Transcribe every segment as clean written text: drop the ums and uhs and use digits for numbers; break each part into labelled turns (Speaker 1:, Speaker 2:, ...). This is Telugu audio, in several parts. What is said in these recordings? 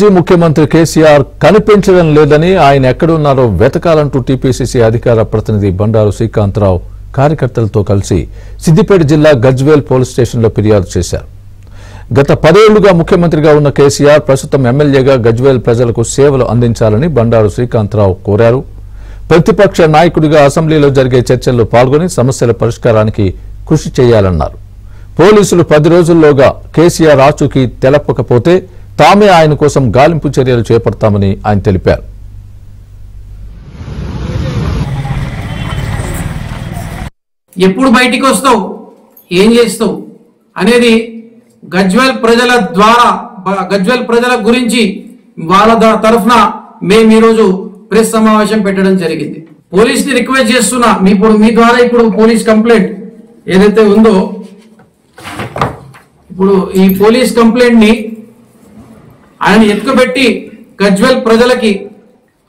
Speaker 1: మాజీ ముఖ్యమంత్రి కేసీఆర్ కనిపించడం లేదని ఆయన ఎక్కడున్నారో వెతకాలంటూ టీపీసీసీ అధికార ప్రతినిధి బండారు శ్రీకాంతరావు కార్యకర్తలతో కలిసి సిద్దిపేట జిల్లా గజ్వేల్ పోలీస్ స్టేషన్లో ఫిర్యాదు చేశారు. గత 10 ఏళ్లుగా ముఖ్యమంత్రిగా ఉన్న కేసీఆర్ ప్రస్తుతం ఎమ్మెల్యేగా గజ్వేల్ ప్రజలకు సేవలు అందించాలని బండారు శ్రీకాంతరావు కోరారు. ప్రతిపక్ష నాయకుడిగా అసెంబ్లీలో జరిగే చర్చల్లో పాల్గొని సమస్యల పరిష్కారానికి కృషి చేయాలన్నారు. పోలీసులు 10 రోజుల్లోగా కేసీఆర్ ఆచూకీ తెలపకపోతే తామే ఆయన కోసం గాలింపు చర్యలు చేపడతామని ఆయన తెలిపారు.
Speaker 2: ఎప్పుడు బయటికి వస్తావు, ఏం చేస్తావు అనేది గజ్వేల్ ప్రజల ద్వారా, గజ్వేల్ ప్రజల గురించి వాళ్ళ తరఫున మేము ఈరోజు ప్రెస్ సమావేశం పెట్టడం జరిగింది. పోలీస్ ని రిక్వెస్ట్ చేస్తున్నా, మీ ద్వారా ఇప్పుడు పోలీస్ కంప్లైంట్ ఏదైతే ఉందో, ఇప్పుడు ఈ పోలీస్ కంప్లైంట్ ని ఆయన ఎత్తుకుపెట్టి గజ్వేల్ ప్రజలకి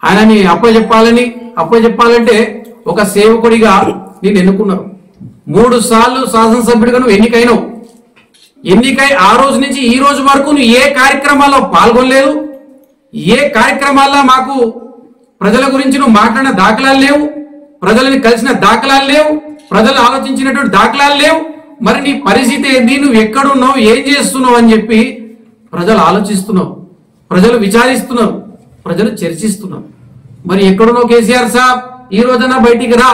Speaker 2: ఆయనని అప్పచెప్పాలంటే ఒక సేవకుడిగా నేను ఎన్నుకున్నాను. 3 సార్లు శాసనసభ్యుడిగా నువ్వు ఎన్నికై ఆ రోజు నుంచి ఈ రోజు వరకు నువ్వు ఏ కార్యక్రమాల్లో పాల్గొనలేదు. ఏ కార్యక్రమాల్లో మాకు ప్రజల గురించి నువ్వు మాట్లాడిన దాఖలాలు లేవు, ప్రజలని కలిసిన దాఖలాలు లేవు, ప్రజలు ఆలోచించినటువంటి దాఖలాలు లేవు. మరి నీ పరిస్థితి ఏంది, నువ్వు ఎక్కడున్నావు, ఏం చేస్తున్నావు అని చెప్పి ప్రజలు ఆలోచిస్తున్నావు, ప్రజలు విచారిస్తున్నారు, ప్రజలు చర్చిస్తున్నారు. మరి ఎక్కడున్నావు కేసీఆర్ సాబ్, ఈ రోజున బయటికి రా.